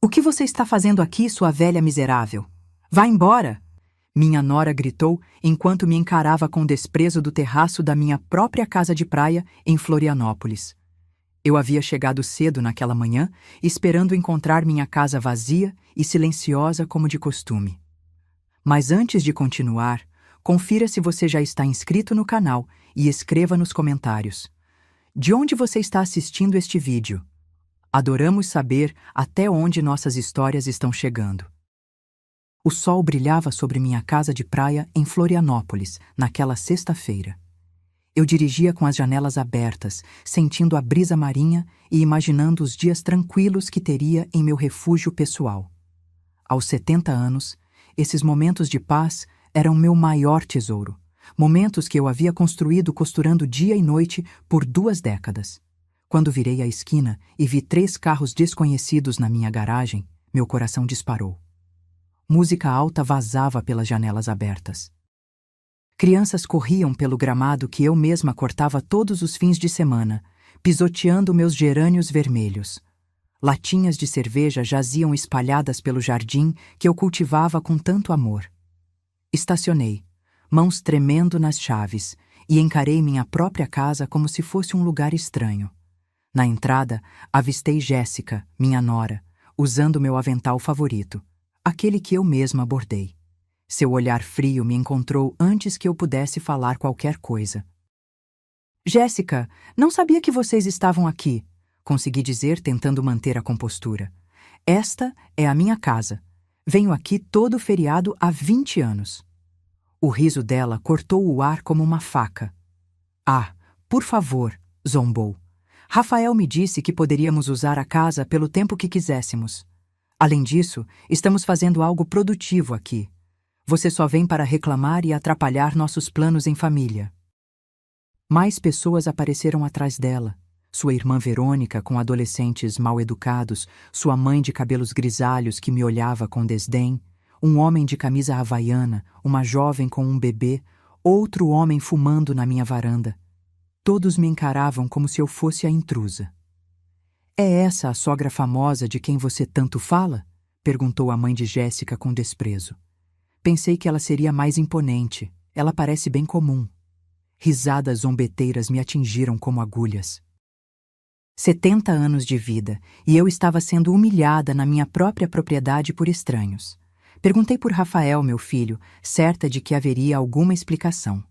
O que você está fazendo aqui, sua velha miserável? Vá embora! Minha nora gritou enquanto me encarava com desprezo do terraço da minha própria casa de praia em Florianópolis. Eu havia chegado cedo naquela manhã, esperando encontrar minha casa vazia e silenciosa como de costume. Mas antes de continuar, confira se você já está inscrito no canal e escreva nos comentários. De onde você está assistindo este vídeo? Adoramos saber até onde nossas histórias estão chegando. O sol brilhava sobre minha casa de praia em Florianópolis, naquela sexta-feira. Eu dirigia com as janelas abertas, sentindo a brisa marinha e imaginando os dias tranquilos que teria em meu refúgio pessoal. Aos 70 anos, esses momentos de paz eram meu maior tesouro, momentos que eu havia construído costurando dia e noite por 2 décadas. Quando virei a esquina e vi 3 carros desconhecidos na minha garagem, meu coração disparou. Música alta vazava pelas janelas abertas. Crianças corriam pelo gramado que eu mesma cortava todos os fins de semana, pisoteando meus gerânios vermelhos. Latinhas de cerveja jaziam espalhadas pelo jardim que eu cultivava com tanto amor. Estacionei, mãos tremendo nas chaves, e encarei minha própria casa como se fosse um lugar estranho. Na entrada, avistei Jéssica, minha nora, usando meu avental favorito, aquele que eu mesma bordei. Seu olhar frio me encontrou antes que eu pudesse falar qualquer coisa. Jéssica, não sabia que vocês estavam aqui, consegui dizer tentando manter a compostura. Esta é a minha casa. Venho aqui todo feriado há 20 anos. O riso dela cortou o ar como uma faca. Ah, por favor, zombou. Rafael me disse que poderíamos usar a casa pelo tempo que quiséssemos. Além disso, estamos fazendo algo produtivo aqui. Você só vem para reclamar e atrapalhar nossos planos em família. Mais pessoas apareceram atrás dela. Sua irmã Verônica, com adolescentes mal-educados, sua mãe de cabelos grisalhos que me olhava com desdém, um homem de camisa havaiana, uma jovem com um bebê, outro homem fumando na minha varanda. Todos me encaravam como se eu fosse a intrusa. É essa a sogra famosa de quem você tanto fala? Perguntou a mãe de Jéssica com desprezo. Pensei que ela seria mais imponente. Ela parece bem comum. Risadas zombeteiras me atingiram como agulhas. 70 anos de vida, e eu estava sendo humilhada na minha própria propriedade por estranhos. Perguntei por Rafael, meu filho, certa de que haveria alguma explicação.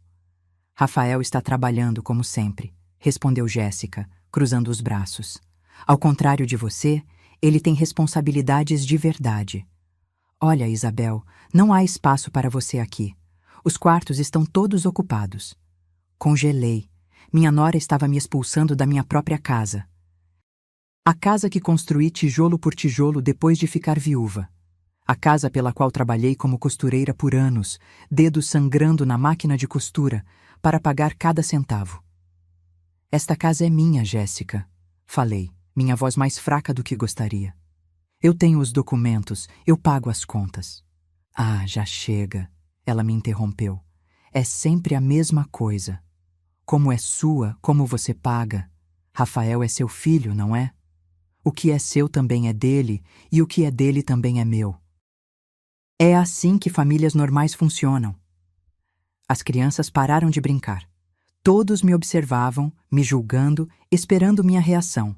Rafael está trabalhando como sempre, respondeu Jéssica, cruzando os braços. Ao contrário de você, ele tem responsabilidades de verdade. Olha, Isabel, não há espaço para você aqui. Os quartos estão todos ocupados. Congelei. Minha nora estava me expulsando da minha própria casa. A casa que construí tijolo por tijolo depois de ficar viúva. A casa pela qual trabalhei como costureira por anos, dedos sangrando na máquina de costura, para pagar cada centavo. Esta casa é minha, Jéssica, falei, minha voz mais fraca do que gostaria. Eu tenho os documentos, eu pago as contas. Ah, já chega, ela me interrompeu. É sempre a mesma coisa. Como é sua, como você paga. Rafael é seu filho, não é? O que é seu também é dele, e o que é dele também é meu. É assim que famílias normais funcionam. As crianças pararam de brincar. Todos me observavam, me julgando, esperando minha reação.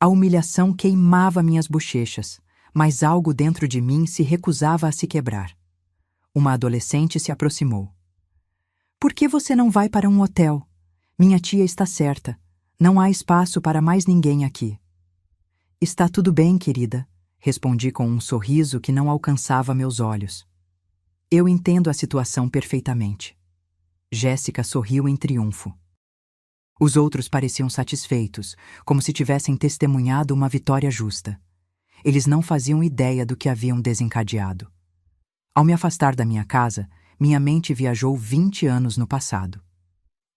A humilhação queimava minhas bochechas, mas algo dentro de mim se recusava a se quebrar. Uma adolescente se aproximou. Por que você não vai para um hotel? Minha tia está certa. Não há espaço para mais ninguém aqui. Está tudo bem, querida, respondi com um sorriso que não alcançava meus olhos. Eu entendo a situação perfeitamente. Jéssica sorriu em triunfo. Os outros pareciam satisfeitos, como se tivessem testemunhado uma vitória justa. Eles não faziam ideia do que haviam desencadeado. Ao me afastar da minha casa, minha mente viajou 20 anos no passado.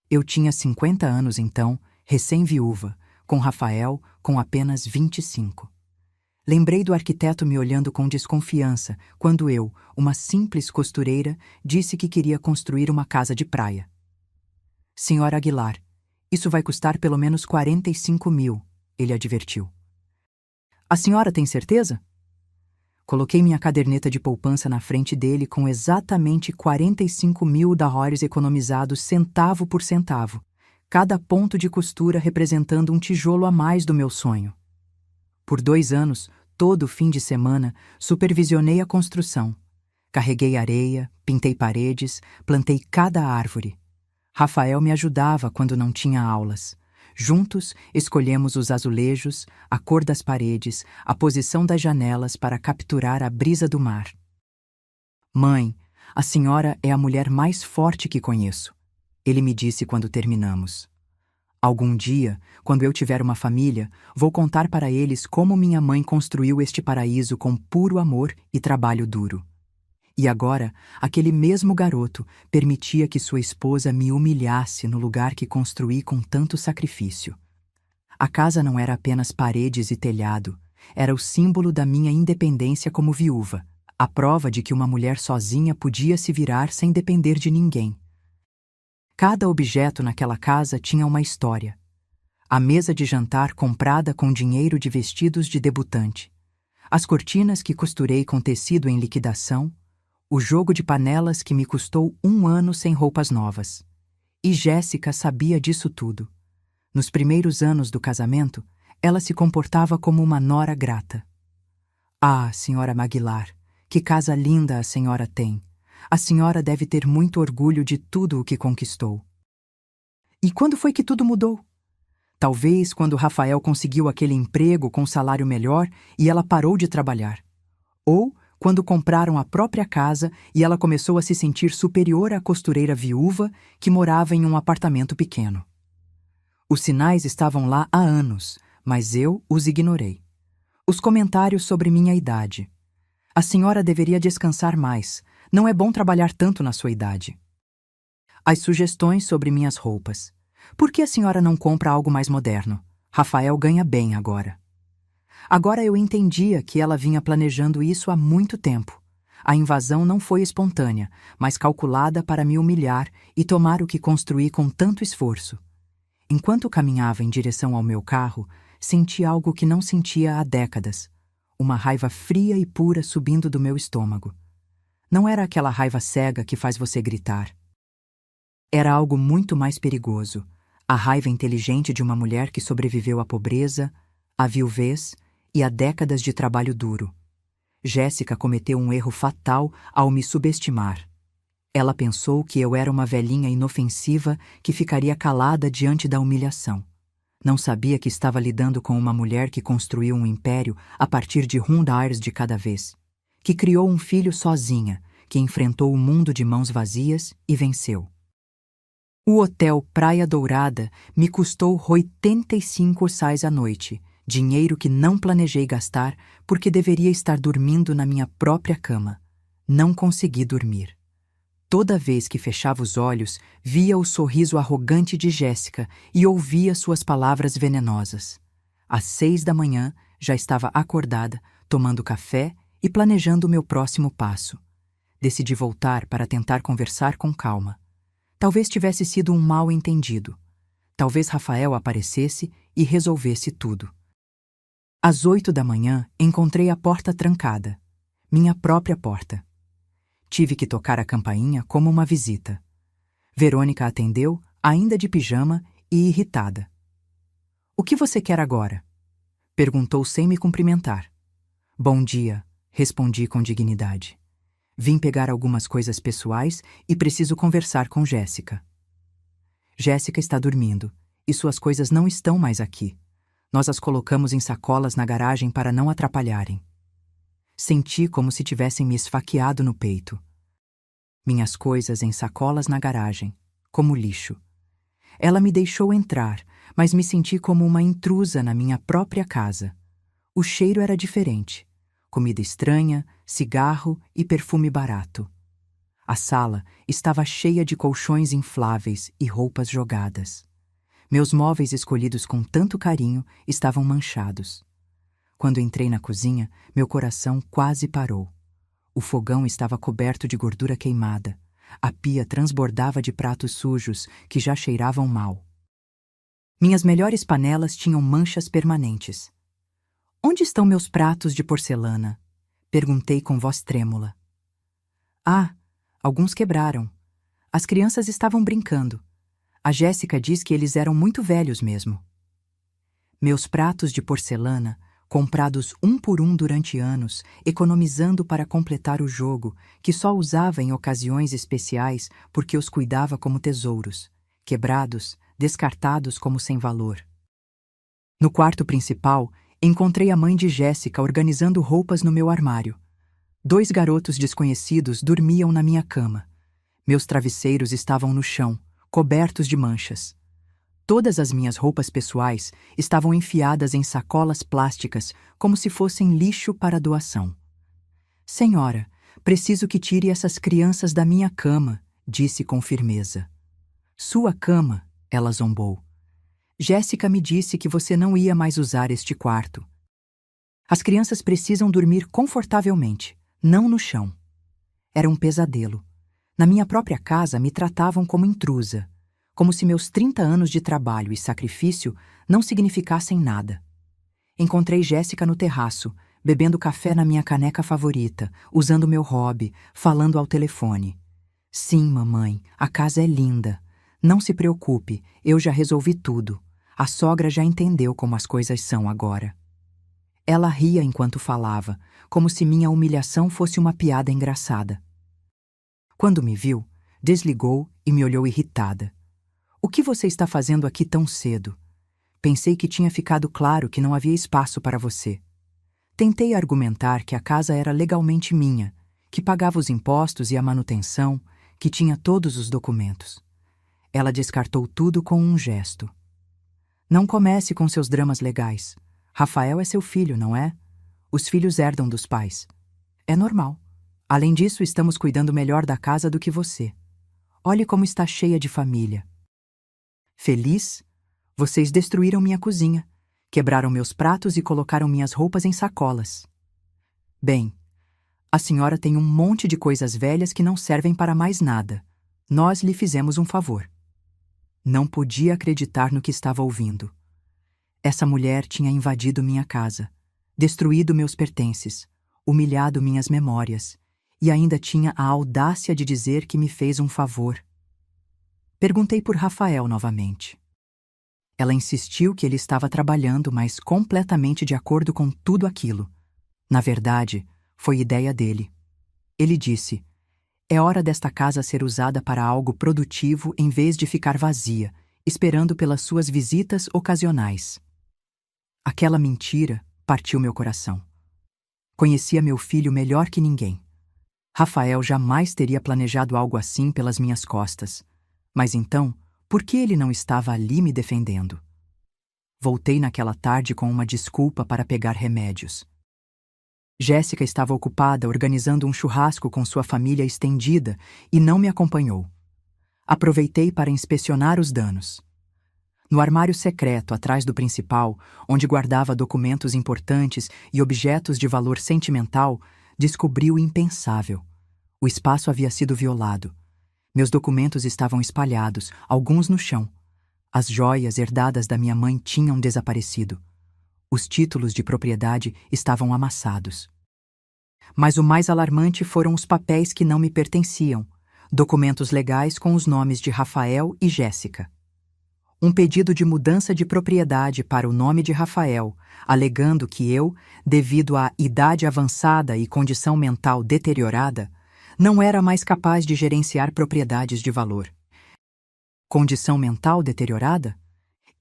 Eu tinha 50 anos então, recém-viúva, com Rafael com apenas 25. Lembrei do arquiteto me olhando com desconfiança quando eu, uma simples costureira, disse que queria construir uma casa de praia. Senhora Aguilar, isso vai custar pelo menos 45 mil, ele advertiu. A senhora tem certeza? Coloquei minha caderneta de poupança na frente dele com exatamente 45 mil dólares economizados centavo por centavo, cada ponto de costura representando um tijolo a mais do meu sonho. Por 2 anos, todo fim de semana, supervisionei a construção. Carreguei areia, pintei paredes, plantei cada árvore. Rafael me ajudava quando não tinha aulas. Juntos, escolhemos os azulejos, a cor das paredes, a posição das janelas para capturar a brisa do mar. Mãe, a senhora é a mulher mais forte que conheço, ele me disse quando terminamos. Algum dia, quando eu tiver uma família, vou contar para eles como minha mãe construiu este paraíso com puro amor e trabalho duro. E agora, aquele mesmo garoto permitia que sua esposa me humilhasse no lugar que construí com tanto sacrifício. A casa não era apenas paredes e telhado, era o símbolo da minha independência como viúva, a prova de que uma mulher sozinha podia se virar sem depender de ninguém. Cada objeto naquela casa tinha uma história. A mesa de jantar comprada com dinheiro de vestidos de debutante, as cortinas que costurei com tecido em liquidação, o jogo de panelas que me custou 1 ano sem roupas novas. E Jéssica sabia disso tudo. Nos primeiros anos do casamento, ela se comportava como uma nora grata. Ah, senhora Maguilar, que casa linda a senhora tem. A senhora deve ter muito orgulho de tudo o que conquistou. E quando foi que tudo mudou? Talvez quando Rafael conseguiu aquele emprego com salário melhor e ela parou de trabalhar. Ou quando compraram a própria casa e ela começou a se sentir superior à costureira viúva que morava em um apartamento pequeno. Os sinais estavam lá há anos, mas eu os ignorei. Os comentários sobre minha idade. A senhora deveria descansar mais. Não é bom trabalhar tanto na sua idade. As sugestões sobre minhas roupas. Por que a senhora não compra algo mais moderno? Rafael ganha bem agora. Agora eu entendia que ela vinha planejando isso há muito tempo. A invasão não foi espontânea, mas calculada para me humilhar e tomar o que construí com tanto esforço. Enquanto caminhava em direção ao meu carro, senti algo que não sentia há décadas. Uma raiva fria e pura subindo do meu estômago. Não era aquela raiva cega que faz você gritar. Era algo muito mais perigoso. A raiva inteligente de uma mulher que sobreviveu à pobreza, à viuvez e a décadas de trabalho duro. Jéssica cometeu um erro fatal ao me subestimar. Ela pensou que eu era uma velhinha inofensiva que ficaria calada diante da humilhação. Não sabia que estava lidando com uma mulher que construiu um império a partir de $1 de cada vez, que criou um filho sozinha, que enfrentou o mundo de mãos vazias e venceu. O hotel Praia Dourada me custou 85 reais à noite, dinheiro que não planejei gastar porque deveria estar dormindo na minha própria cama. Não consegui dormir. Toda vez que fechava os olhos, via o sorriso arrogante de Jéssica e ouvia suas palavras venenosas. Às 6 da manhã, já estava acordada, tomando café e planejando o meu próximo passo. Decidi voltar para tentar conversar com calma. Talvez tivesse sido um mal-entendido. Talvez Rafael aparecesse e resolvesse tudo. Às 8 da manhã, encontrei a porta trancada. Minha própria porta. Tive que tocar a campainha como uma visita. Verônica atendeu, ainda de pijama e irritada. "O que você quer agora?" Perguntou sem me cumprimentar. "Bom dia", respondi com dignidade. "Vim pegar algumas coisas pessoais e preciso conversar com Jéssica." "Jéssica está dormindo, e suas coisas não estão mais aqui. Nós as colocamos em sacolas na garagem para não atrapalharem." Senti como se tivessem me esfaqueado no peito. Minhas coisas em sacolas na garagem, como lixo. Ela me deixou entrar, mas me senti como uma intrusa na minha própria casa. O cheiro era diferente. Comida estranha, cigarro e perfume barato. A sala estava cheia de colchões infláveis e roupas jogadas. Meus móveis escolhidos com tanto carinho estavam manchados. Quando entrei na cozinha, meu coração quase parou. O fogão estava coberto de gordura queimada. A pia transbordava de pratos sujos que já cheiravam mal. Minhas melhores panelas tinham manchas permanentes. "Onde estão meus pratos de porcelana?" Perguntei com voz trêmula. Ah, alguns quebraram. As crianças estavam brincando. A Jéssica diz que eles eram muito velhos mesmo. Meus pratos de porcelana, comprados um por um durante anos, economizando para completar o jogo, que só usava em ocasiões especiais porque os cuidava como tesouros, quebrados, descartados como sem valor. No quarto principal, encontrei a mãe de Jéssica organizando roupas no meu armário. 2 garotos desconhecidos dormiam na minha cama. Meus travesseiros estavam no chão, cobertos de manchas. Todas as minhas roupas pessoais estavam enfiadas em sacolas plásticas como se fossem lixo para doação. Senhora, preciso que tire essas crianças da minha cama, disse com firmeza. Sua cama, ela zombou. Jéssica me disse que você não ia mais usar este quarto. As crianças precisam dormir confortavelmente, não no chão. Era um pesadelo. Na minha própria casa me tratavam como intrusa, como se meus 30 anos de trabalho e sacrifício não significassem nada. Encontrei Jéssica no terraço, bebendo café na minha caneca favorita, usando meu hobby, falando ao telefone. Sim, mamãe, a casa é linda. Não se preocupe, eu já resolvi tudo. A sogra já entendeu como as coisas são agora. Ela ria enquanto falava, como se minha humilhação fosse uma piada engraçada. Quando me viu, desligou e me olhou irritada. O que você está fazendo aqui tão cedo? Pensei que tinha ficado claro que não havia espaço para você. Tentei argumentar que a casa era legalmente minha, que pagava os impostos e a manutenção, que tinha todos os documentos. Ela descartou tudo com um gesto. Não comece com seus dramas legais. Rafael é seu filho, não é? Os filhos herdam dos pais. É normal. Além disso, estamos cuidando melhor da casa do que você. Olhe como está cheia de família. Feliz? Vocês destruíram minha cozinha, quebraram meus pratos e colocaram minhas roupas em sacolas. Bem, a senhora tem um monte de coisas velhas que não servem para mais nada. Nós lhe fizemos um favor. Não podia acreditar no que estava ouvindo. Essa mulher tinha invadido minha casa, destruído meus pertences, humilhado minhas memórias, e ainda tinha a audácia de dizer que me fez um favor. Perguntei por Rafael novamente. Ela insistiu que ele estava trabalhando, mas completamente de acordo com tudo aquilo. Na verdade, foi ideia dele. Ele disse: é hora desta casa ser usada para algo produtivo em vez de ficar vazia, esperando pelas suas visitas ocasionais. Aquela mentira partiu meu coração. Conhecia meu filho melhor que ninguém. Rafael jamais teria planejado algo assim pelas minhas costas. Mas então, por que ele não estava ali me defendendo? Voltei naquela tarde com uma desculpa para pegar remédios. Jéssica estava ocupada organizando um churrasco com sua família estendida e não me acompanhou. Aproveitei para inspecionar os danos. No armário secreto atrás do principal, onde guardava documentos importantes e objetos de valor sentimental, descobri o impensável. O espaço havia sido violado. Meus documentos estavam espalhados, alguns no chão. As joias herdadas da minha mãe tinham desaparecido. Os títulos de propriedade estavam amassados. Mas o mais alarmante foram os papéis que não me pertenciam, documentos legais com os nomes de Rafael e Jéssica. Um pedido de mudança de propriedade para o nome de Rafael, alegando que eu, devido à idade avançada e condição mental deteriorada, não era mais capaz de gerenciar propriedades de valor. Condição mental deteriorada?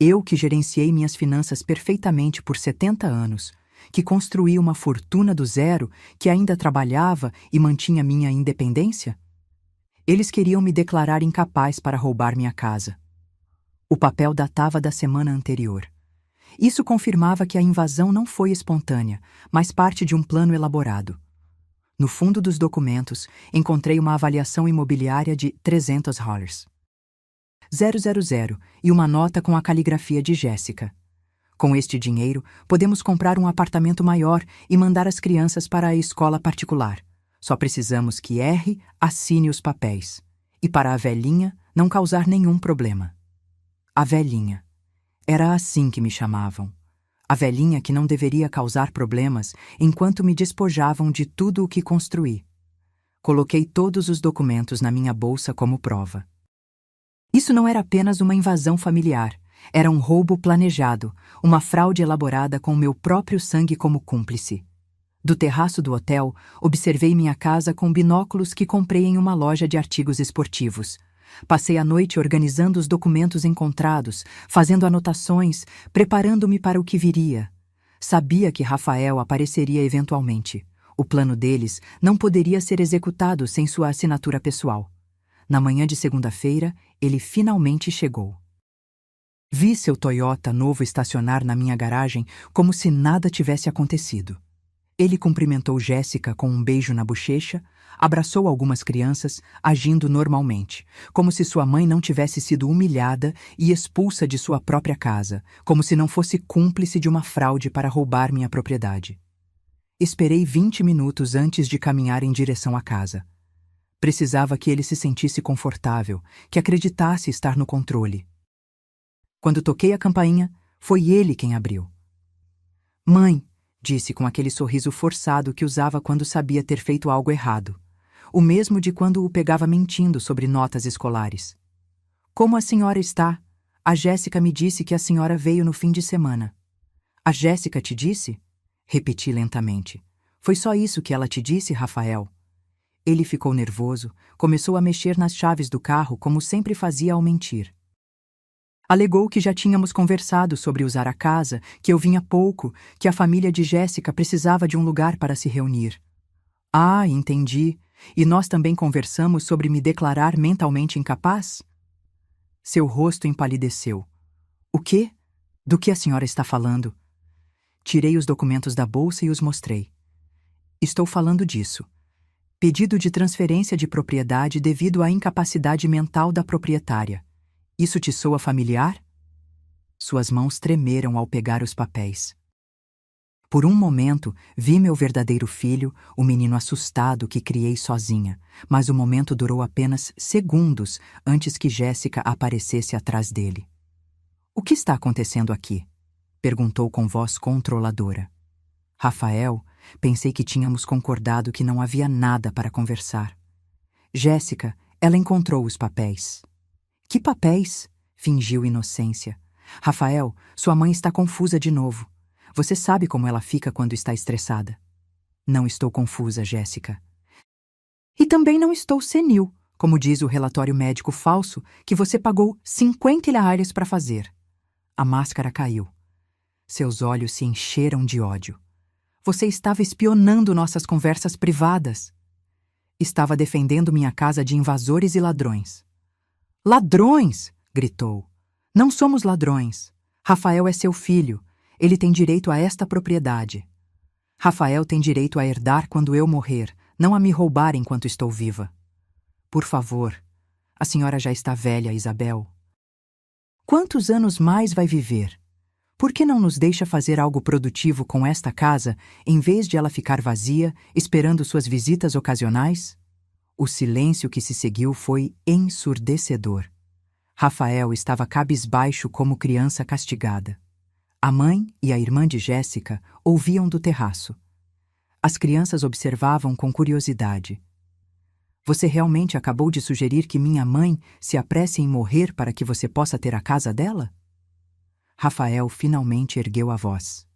Eu que gerenciei minhas finanças perfeitamente por 70 anos, que construí uma fortuna do zero, que ainda trabalhava e mantinha minha independência? Eles queriam me declarar incapaz para roubar minha casa. O papel datava da semana anterior. Isso confirmava que a invasão não foi espontânea, mas parte de um plano elaborado. No fundo dos documentos, encontrei uma avaliação imobiliária de $300. 000 e uma nota com a caligrafia de Jéssica. Com este dinheiro, podemos comprar um apartamento maior e mandar as crianças para a escola particular. Só precisamos que R assine os papéis. E para a velhinha, não causar nenhum problema. A velhinha. Era assim que me chamavam. A velhinha que não deveria causar problemas enquanto me despojavam de tudo o que construí. Coloquei todos os documentos na minha bolsa como prova. Isso não era apenas uma invasão familiar, era um roubo planejado, uma fraude elaborada com meu próprio sangue como cúmplice. Do terraço do hotel, observei minha casa com binóculos que comprei em uma loja de artigos esportivos. Passei a noite organizando os documentos encontrados, fazendo anotações, preparando-me para o que viria. Sabia que Rafael apareceria eventualmente. O plano deles não poderia ser executado sem sua assinatura pessoal. Na manhã de segunda-feira, ele finalmente chegou. Vi seu Toyota novo estacionar na minha garagem como se nada tivesse acontecido. Ele cumprimentou Jéssica com um beijo na bochecha, abraçou algumas crianças, agindo normalmente, como se sua mãe não tivesse sido humilhada e expulsa de sua própria casa, como se não fosse cúmplice de uma fraude para roubar minha propriedade. Esperei 20 minutos antes de caminhar em direção à casa. Precisava que ele se sentisse confortável, que acreditasse estar no controle. Quando toquei a campainha, foi ele quem abriu. "Mãe", disse com aquele sorriso forçado que usava quando sabia ter feito algo errado, o mesmo de quando o pegava mentindo sobre notas escolares. "Como a senhora está? A Jéssica me disse que a senhora veio no fim de semana." "A Jéssica te disse?" Repeti lentamente. "Foi só isso que ela te disse, Rafael?" Ele ficou nervoso, começou a mexer nas chaves do carro como sempre fazia ao mentir. Alegou que já tínhamos conversado sobre usar a casa, que eu vinha pouco, que a família de Jéssica precisava de um lugar para se reunir. "Ah, entendi. E nós também conversamos sobre me declarar mentalmente incapaz?" Seu rosto empalideceu. "O quê? Do que a senhora está falando?" Tirei os documentos da bolsa e os mostrei. "Estou falando disso. Pedido de transferência de propriedade devido à incapacidade mental da proprietária. Isso te soa familiar?" Suas mãos tremeram ao pegar os papéis. Por um momento, vi meu verdadeiro filho, o menino assustado que criei sozinha, mas o momento durou apenas segundos antes que Jéssica aparecesse atrás dele. "O que está acontecendo aqui?" perguntou com voz controladora. "Rafael, pensei que tínhamos concordado que não havia nada para conversar." "Jéssica, ela encontrou os papéis." "Que papéis?" fingiu inocência. "Rafael, sua mãe está confusa de novo. Você sabe como ela fica quando está estressada." "Não estou confusa, Jéssica." "E também não estou senil, como diz o relatório médico falso que você pagou 50 ilharres para fazer." A máscara caiu. Seus olhos se encheram de ódio. "Você estava espionando nossas conversas privadas." "Estava defendendo minha casa de invasores e ladrões." "Ladrões!" gritou. "Não somos ladrões. Rafael é seu filho. Ele tem direito a esta propriedade. Rafael tem direito a herdar quando eu morrer, não a me roubar enquanto estou viva." "Por favor, a senhora já está velha, Isabel. Quantos anos mais vai viver? Por que não nos deixa fazer algo produtivo com esta casa, em vez de ela ficar vazia, esperando suas visitas ocasionais?" O silêncio que se seguiu foi ensurdecedor. Rafael estava cabisbaixo como criança castigada. A mãe e a irmã de Jéssica ouviam do terraço. As crianças observavam com curiosidade. "Você realmente acabou de sugerir que minha mãe se apresse em morrer para que você possa ter a casa dela?" Rafael finalmente ergueu a voz.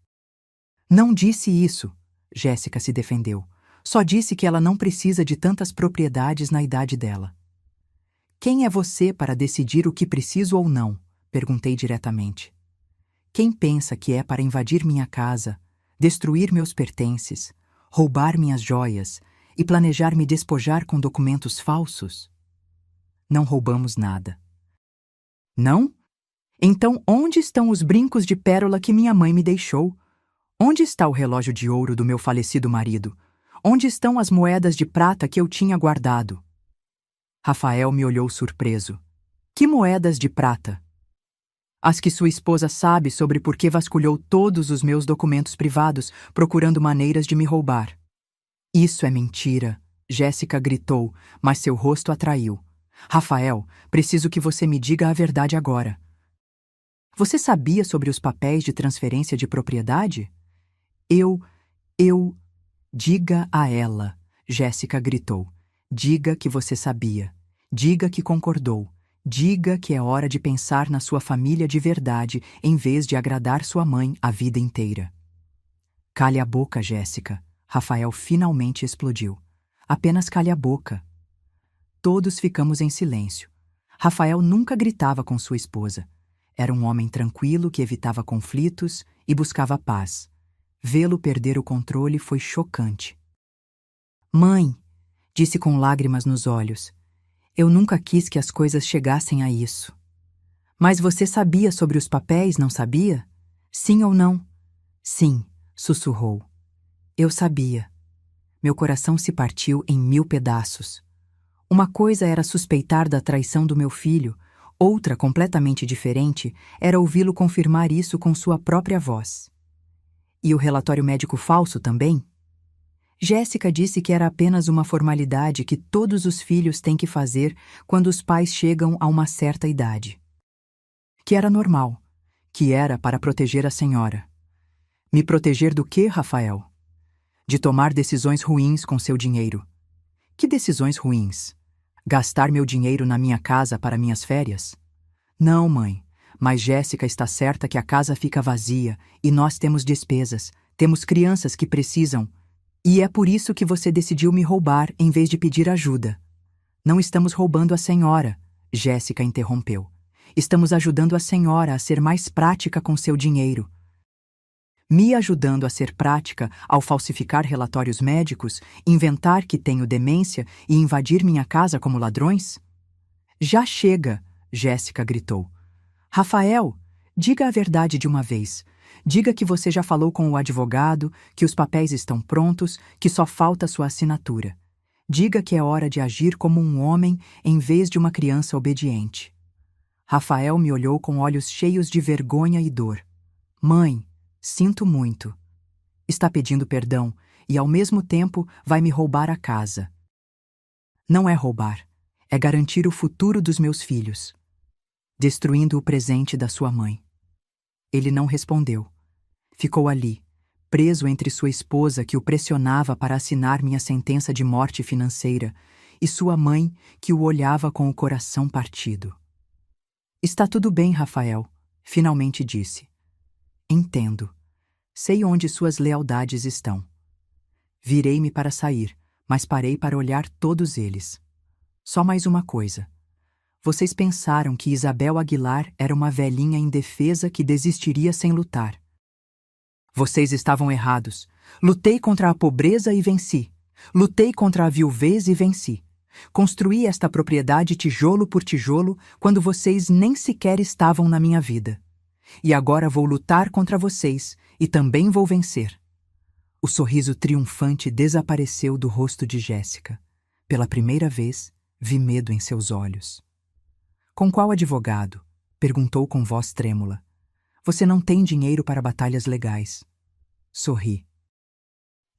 "Não disse isso", Jéssica se defendeu. "Só disse que ela não precisa de tantas propriedades na idade dela." "Quem é você para decidir o que preciso ou não?" perguntei diretamente. "Quem pensa que é para invadir minha casa, destruir meus pertences, roubar minhas joias e planejar me despojar com documentos falsos?" "Não roubamos nada." "Não? Então onde estão os brincos de pérola que minha mãe me deixou? Onde está o relógio de ouro do meu falecido marido? Onde estão as moedas de prata que eu tinha guardado?" Rafael me olhou surpreso. "Que moedas de prata?" "As que sua esposa sabe sobre por que vasculhou todos os meus documentos privados, procurando maneiras de me roubar." "Isso é mentira", Jéssica gritou, mas seu rosto atraiu. "Rafael, preciso que você me diga a verdade agora." Você sabia sobre os papéis de transferência de propriedade? Eu... Diga a ela, Jéssica gritou. Diga que você sabia. Diga que concordou. Diga que é hora de pensar na sua família de verdade em vez de agradar sua mãe a vida inteira. Cale a boca, Jéssica. Rafael finalmente explodiu. Apenas cale a boca. Todos ficamos em silêncio. Rafael nunca gritava com sua esposa. Era um homem tranquilo que evitava conflitos e buscava paz. Vê-lo perder o controle foi chocante. Mãe, disse com lágrimas nos olhos, eu nunca quis que as coisas chegassem a isso. Mas você sabia sobre os papéis, não sabia? Sim ou não? Sim, sussurrou. Eu sabia. Meu coração se partiu em 1000 pedaços. Uma coisa era suspeitar da traição do meu filho, outra, completamente diferente, era ouvi-lo confirmar isso com sua própria voz. E o relatório médico falso também? Jéssica disse que era apenas uma formalidade que todos os filhos têm que fazer quando os pais chegam a uma certa idade. Que era normal, que era para proteger a senhora. Me proteger do quê, Rafael? De tomar decisões ruins com seu dinheiro. Que decisões ruins? Gastar meu dinheiro na minha casa para minhas férias? Não, mãe. Mas Jéssica está certa que a casa fica vazia e nós temos despesas, temos crianças que precisam. E é por isso que você decidiu me roubar em vez de pedir ajuda. Não estamos roubando a senhora, Jéssica interrompeu. Estamos ajudando a senhora a ser mais prática com seu dinheiro. Me ajudando a ser prática ao falsificar relatórios médicos, inventar que tenho demência e invadir minha casa como ladrões? Já chega, Jéssica gritou. Rafael, diga a verdade de uma vez. Diga que você já falou com o advogado, que os papéis estão prontos, que só falta sua assinatura. Diga que é hora de agir como um homem em vez de uma criança obediente. Rafael me olhou com olhos cheios de vergonha e dor. Mãe, sinto muito. Está pedindo perdão e, ao mesmo tempo, vai me roubar a casa. Não é roubar, é garantir o futuro dos meus filhos. Destruindo o presente da sua mãe. Ele não respondeu. Ficou ali, preso entre sua esposa que o pressionava para assinar minha sentença de morte financeira e sua mãe que o olhava com o coração partido. Está tudo bem, Rafael, finalmente disse. Entendo. Sei onde suas lealdades estão. Virei-me para sair, mas parei para olhar todos eles. Só mais uma coisa. Vocês pensaram que Isabel Aguilar era uma velhinha indefesa que desistiria sem lutar. Vocês estavam errados. Lutei contra a pobreza e venci. Lutei contra a viuvez e venci. Construí esta propriedade tijolo por tijolo quando vocês nem sequer estavam na minha vida. E agora vou lutar contra vocês e também vou vencer. O sorriso triunfante desapareceu do rosto de Jéssica. Pela primeira vez, vi medo em seus olhos. Com qual advogado? Perguntou com voz trêmula. Você não tem dinheiro para batalhas legais. Sorri.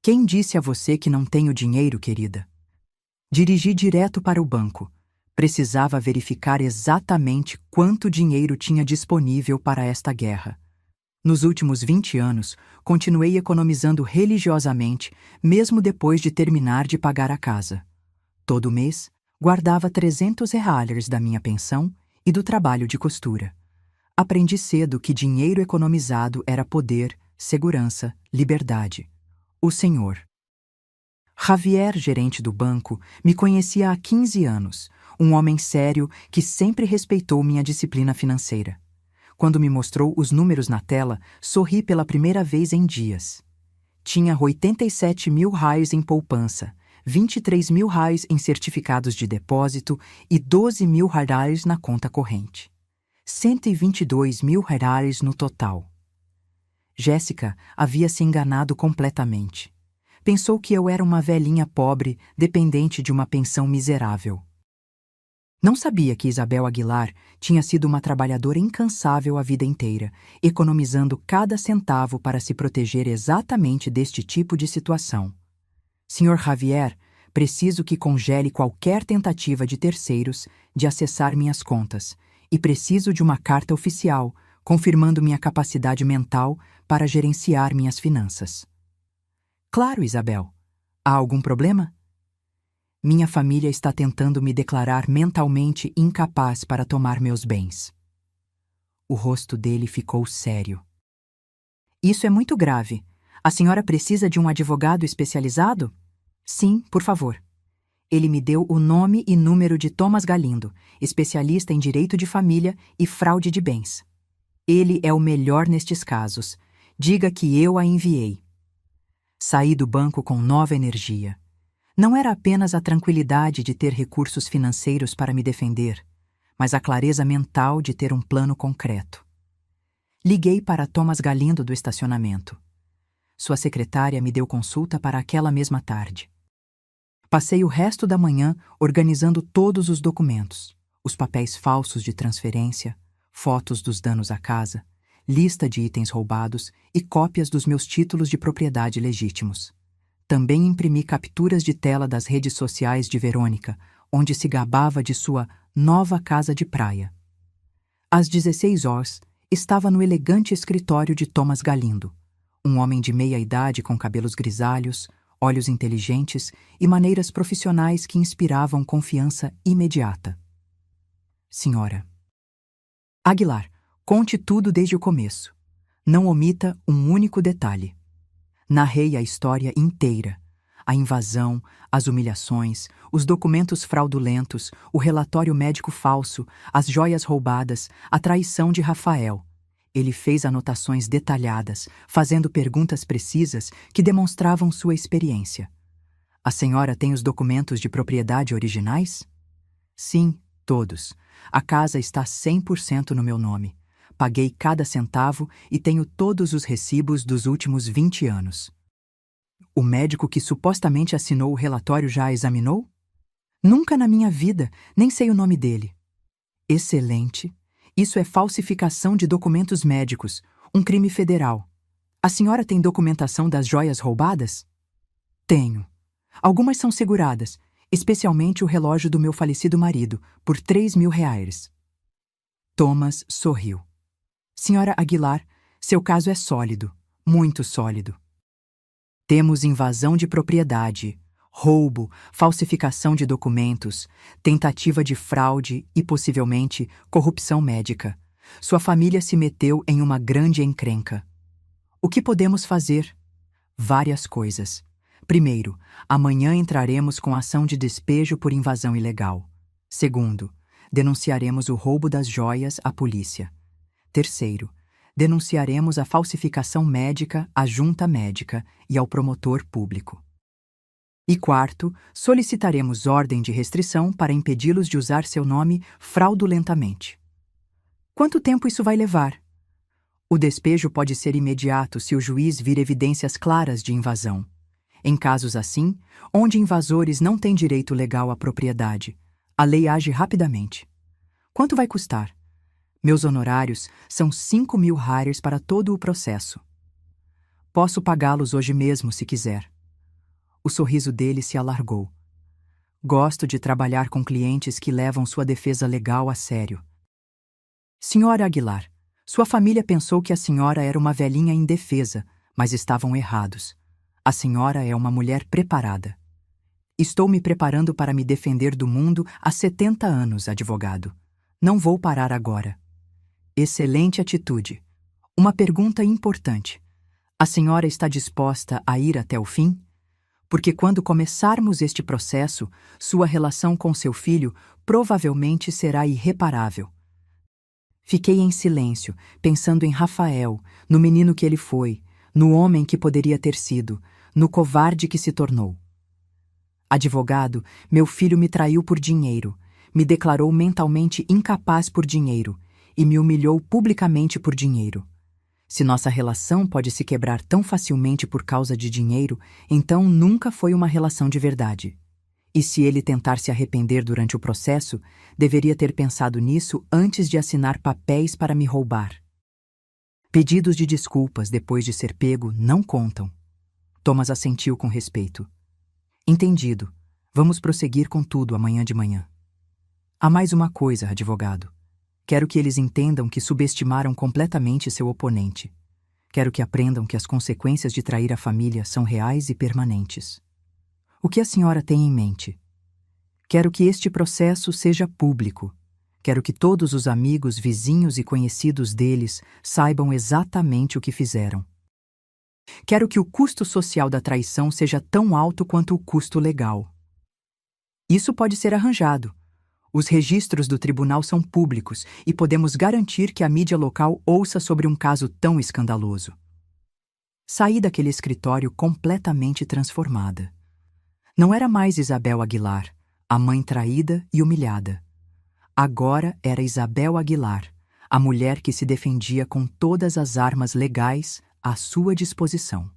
Quem disse a você que não tenho dinheiro, querida? Dirigi direto para o banco. Precisava verificar exatamente quanto dinheiro tinha disponível para esta guerra. Nos últimos 20 anos, continuei economizando religiosamente, mesmo depois de terminar de pagar a casa. Todo mês, guardava 300 reais da minha pensão e do trabalho de costura. Aprendi cedo que dinheiro economizado era poder, segurança, liberdade. O senhor. Javier, gerente do banco, me conhecia há 15 anos, um homem sério que sempre respeitou minha disciplina financeira. Quando me mostrou os números na tela, sorri pela primeira vez em dias. Tinha 87 mil reais em poupança, 23 mil reais em certificados de depósito e 12 mil reais na conta corrente. 122 mil reais no total. Jéssica havia se enganado completamente. Pensou que eu era uma velhinha pobre, dependente de uma pensão miserável. Não sabia que Isabel Aguilar tinha sido uma trabalhadora incansável a vida inteira, economizando cada centavo para se proteger exatamente deste tipo de situação. Senhor Javier, preciso que congele qualquer tentativa de terceiros de acessar minhas contas e preciso de uma carta oficial confirmando minha capacidade mental para gerenciar minhas finanças. Claro, Isabel. Há algum problema? Minha família está tentando me declarar mentalmente incapaz para tomar meus bens. O rosto dele ficou sério. Isso é muito grave. A senhora precisa de um advogado especializado? Sim, por favor. Ele me deu o nome e número de Thomas Galindo, especialista em direito de família e fraude de bens. Ele é o melhor nestes casos. Diga que eu a enviei. Saí do banco com nova energia. Não era apenas a tranquilidade de ter recursos financeiros para me defender, mas a clareza mental de ter um plano concreto. Liguei para Thomas Galindo do estacionamento. Sua secretária me deu consulta para aquela mesma tarde. Passei o resto da manhã organizando todos os documentos, os papéis falsos de transferência, fotos dos danos à casa, lista de itens roubados e cópias dos meus títulos de propriedade legítimos. Também imprimi capturas de tela das redes sociais de Verônica, onde se gabava de sua nova casa de praia. Às 16 horas, estava no elegante escritório de Thomas Galindo, um homem de meia idade com cabelos grisalhos, olhos inteligentes e maneiras profissionais que inspiravam confiança imediata. Senhora. Aguilar, conte tudo desde o começo. Não omita um único detalhe. Narrei a história inteira. A invasão, as humilhações, os documentos fraudulentos, o relatório médico falso, as joias roubadas, a traição de Rafael. Ele fez anotações detalhadas, fazendo perguntas precisas que demonstravam sua experiência. A senhora tem os documentos de propriedade originais? Sim, todos. A casa está 100% no meu nome. Paguei cada centavo e tenho todos os recibos dos últimos 20 anos. O médico que supostamente assinou o relatório já a examinou? Nunca na minha vida, nem sei o nome dele. Excelente. Isso é falsificação de documentos médicos, um crime federal. A senhora tem documentação das joias roubadas? Tenho. Algumas são seguradas, especialmente o relógio do meu falecido marido, por R$ 3.000. Thomas sorriu. Senhora Aguilar, seu caso é sólido, muito sólido. Temos invasão de propriedade, roubo, falsificação de documentos, tentativa de fraude e, possivelmente, corrupção médica. Sua família se meteu em uma grande encrenca. O que podemos fazer? Várias coisas. Primeiro, amanhã entraremos com ação de despejo por invasão ilegal. Segundo, denunciaremos o roubo das joias à polícia. Terceiro, denunciaremos a falsificação médica à junta médica e ao promotor público. E quarto, solicitaremos ordem de restrição para impedi-los de usar seu nome fraudulentamente. Quanto tempo isso vai levar? O despejo pode ser imediato se o juiz vir evidências claras de invasão. Em casos assim, onde invasores não têm direito legal à propriedade, a lei age rapidamente. Quanto vai custar? Meus honorários são 5.000 hares para todo o processo. Posso pagá-los hoje mesmo, se quiser. O sorriso dele se alargou. Gosto de trabalhar com clientes que levam sua defesa legal a sério. Senhora Aguilar, sua família pensou que a senhora era uma velhinha indefesa, mas estavam errados. A senhora é uma mulher preparada. Estou me preparando para me defender do mundo há 70 anos, advogado. Não vou parar agora. Excelente atitude. Uma pergunta importante. A senhora está disposta a ir até o fim? Porque quando começarmos este processo, sua relação com seu filho provavelmente será irreparável. Fiquei em silêncio, pensando em Rafael, no menino que ele foi, no homem que poderia ter sido, no covarde que se tornou. Advogado, meu filho me traiu por dinheiro, me declarou mentalmente incapaz por dinheiro e me humilhou publicamente por dinheiro. Se nossa relação pode se quebrar tão facilmente por causa de dinheiro, então nunca foi uma relação de verdade. E se ele tentar se arrepender durante o processo, deveria ter pensado nisso antes de assinar papéis para me roubar. Pedidos de desculpas depois de ser pego não contam. Thomas assentiu com respeito. Entendido. Vamos prosseguir com tudo amanhã de manhã. Há mais uma coisa, advogado. Quero que eles entendam que subestimaram completamente seu oponente. Quero que aprendam que as consequências de trair a família são reais e permanentes. O que a senhora tem em mente? Quero que este processo seja público. Quero que todos os amigos, vizinhos e conhecidos deles saibam exatamente o que fizeram. Quero que o custo social da traição seja tão alto quanto o custo legal. Isso pode ser arranjado. Os registros do tribunal são públicos e podemos garantir que a mídia local ouça sobre um caso tão escandaloso. Saí daquele escritório completamente transformada. Não era mais Isabel Aguilar, a mãe traída e humilhada. Agora era Isabel Aguilar, a mulher que se defendia com todas as armas legais à sua disposição.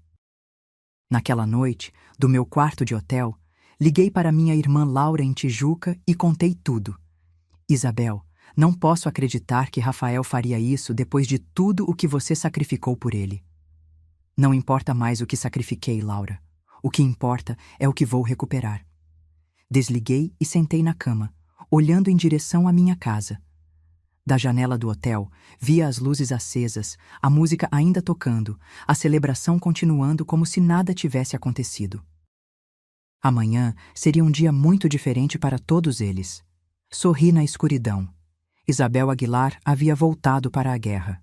Naquela noite, do meu quarto de hotel, liguei para minha irmã Laura em Tijuca e contei tudo. Isabel, não posso acreditar que Rafael faria isso depois de tudo o que você sacrificou por ele. Não importa mais o que sacrifiquei, Laura. O que importa é o que vou recuperar. Desliguei e sentei na cama, olhando em direção à minha casa. Da janela do hotel, via as luzes acesas, a música ainda tocando, a celebração continuando como se nada tivesse acontecido. Amanhã seria um dia muito diferente para todos eles. Sorri na escuridão. Isabel Aguilar havia voltado para a guerra.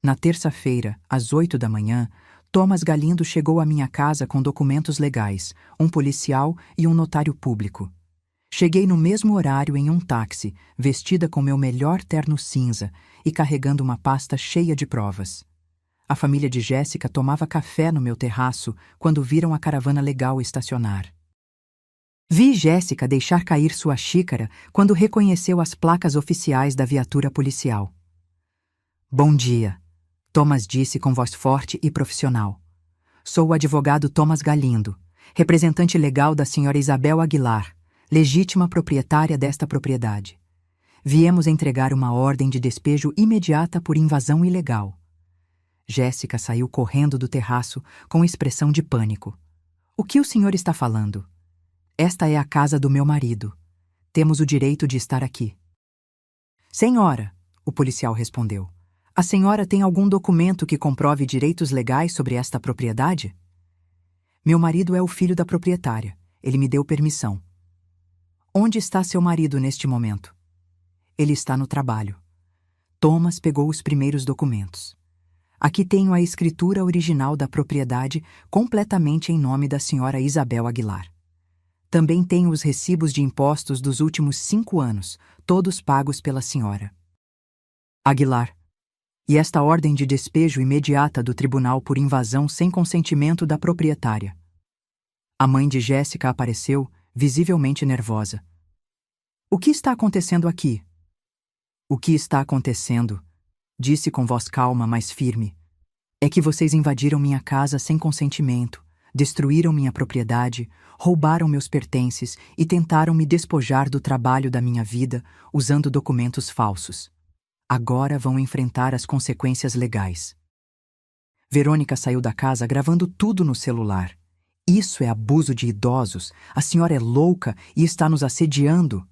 Na terça-feira, às 8 da manhã, Thomas Galindo chegou à minha casa com documentos legais, um policial e um notário público. Cheguei no mesmo horário em um táxi, vestida com meu melhor terno cinza e carregando uma pasta cheia de provas. A família de Jéssica tomava café no meu terraço quando viram a caravana legal estacionar. Vi Jéssica deixar cair sua xícara quando reconheceu as placas oficiais da viatura policial. Bom dia, Thomas disse com voz forte e profissional. Sou o advogado Thomas Galindo, representante legal da senhora Isabel Aguilar, legítima proprietária desta propriedade. Viemos entregar uma ordem de despejo imediata por invasão ilegal. Jéssica saiu correndo do terraço com expressão de pânico. O que o senhor está falando? Esta é a casa do meu marido. Temos o direito de estar aqui. Senhora, o policial respondeu, a senhora tem algum documento que comprove direitos legais sobre esta propriedade? Meu marido é o filho da proprietária. Ele me deu permissão. Onde está seu marido neste momento? Ele está no trabalho. Thomas pegou os primeiros documentos. Aqui tenho a escritura original da propriedade completamente em nome da senhora Isabel Aguilar. Também tenho os recibos de impostos dos últimos 5 anos, todos pagos pela senhora Aguilar. E esta ordem de despejo imediata do tribunal por invasão sem consentimento da proprietária. A mãe de Jéssica apareceu, visivelmente nervosa. O que está acontecendo aqui? O que está acontecendo, disse com voz calma, mas firme, é que vocês invadiram minha casa sem consentimento, destruíram minha propriedade, roubaram meus pertences e tentaram me despojar do trabalho da minha vida usando documentos falsos. Agora vão enfrentar as consequências legais. Verônica saiu da casa gravando tudo no celular. Isso é abuso de idosos. A senhora é louca e está nos assediando.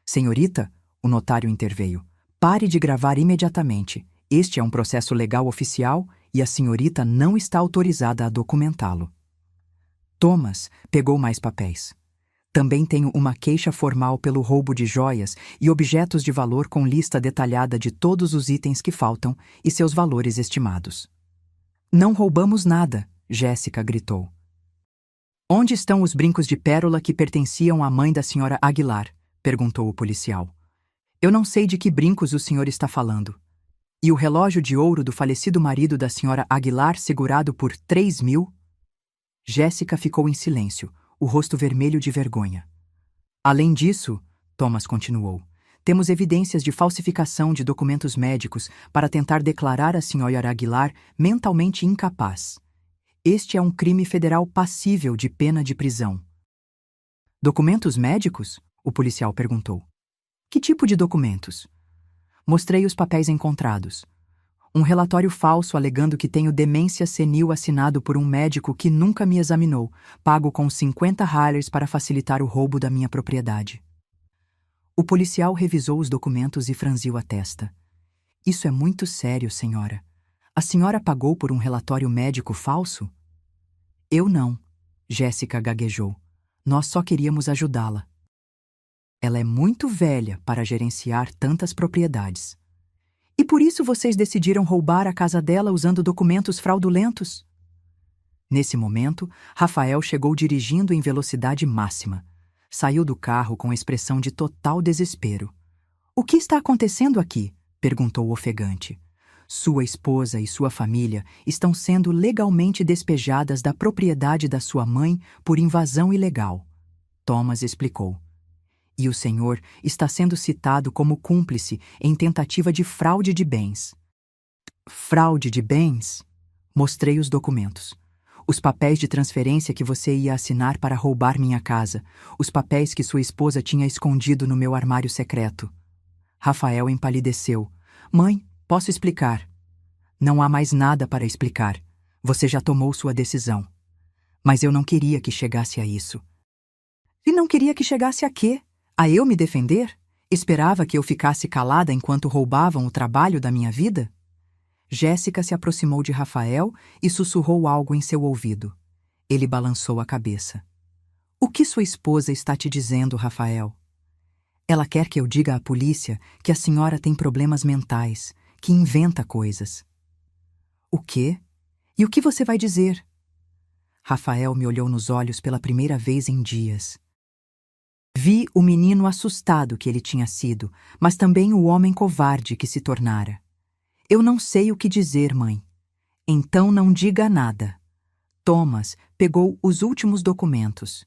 Senhorita, o notário interveio. Pare de gravar imediatamente. Este é um processo legal oficial e a senhorita não está autorizada a documentá-lo. Thomas pegou mais papéis. Também tenho uma queixa formal pelo roubo de joias e objetos de valor com lista detalhada de todos os itens que faltam e seus valores estimados. Não roubamos nada, Jéssica gritou. Onde estão os brincos de pérola que pertenciam à mãe da senhora Aguilar? Perguntou o policial. Eu não sei de que brincos o senhor está falando. E o relógio de ouro do falecido marido da senhora Aguilar segurado por 3.000? Jéssica ficou em silêncio, o rosto vermelho de vergonha. Além disso, Thomas continuou, temos evidências de falsificação de documentos médicos para tentar declarar a senhora Aguilar mentalmente incapaz. Este é um crime federal passível de pena de prisão. Documentos médicos? O policial perguntou. Que tipo de documentos? Mostrei os papéis encontrados. Um relatório falso alegando que tenho demência senil assinado por um médico que nunca me examinou, pago com 50 Harleys para facilitar o roubo da minha propriedade. O policial revisou os documentos e franziu a testa. Isso é muito sério, senhora. A senhora pagou por um relatório médico falso? Eu não, Jéssica gaguejou. Nós só queríamos ajudá-la. Ela é muito velha para gerenciar tantas propriedades. E por isso vocês decidiram roubar a casa dela usando documentos fraudulentos? Nesse momento, Rafael chegou dirigindo em velocidade máxima. Saiu do carro com expressão de total desespero. O que está acontecendo aqui? Perguntou ofegante. Sua esposa e sua família estão sendo legalmente despejadas da propriedade da sua mãe por invasão ilegal. Thomas explicou. E o senhor está sendo citado como cúmplice em tentativa de fraude de bens. Fraude de bens? Mostrei os documentos. Os papéis de transferência que você ia assinar para roubar minha casa. Os papéis que sua esposa tinha escondido no meu armário secreto. Rafael empalideceu. Mãe, posso explicar? Não há mais nada para explicar. Você já tomou sua decisão. Mas eu não queria que chegasse a isso. E não queria que chegasse a quê? A eu me defender? Esperava que eu ficasse calada enquanto roubavam o trabalho da minha vida? Jéssica se aproximou de Rafael e sussurrou algo em seu ouvido. Ele balançou a cabeça. O que sua esposa está te dizendo, Rafael? Ela quer que eu diga à polícia que a senhora tem problemas mentais, que inventa coisas. O quê? E o que você vai dizer? Rafael me olhou nos olhos pela primeira vez em dias. Vi o menino assustado que ele tinha sido, mas também o homem covarde que se tornara. Eu não sei o que dizer, mãe. Então não diga nada. Thomas pegou os últimos documentos.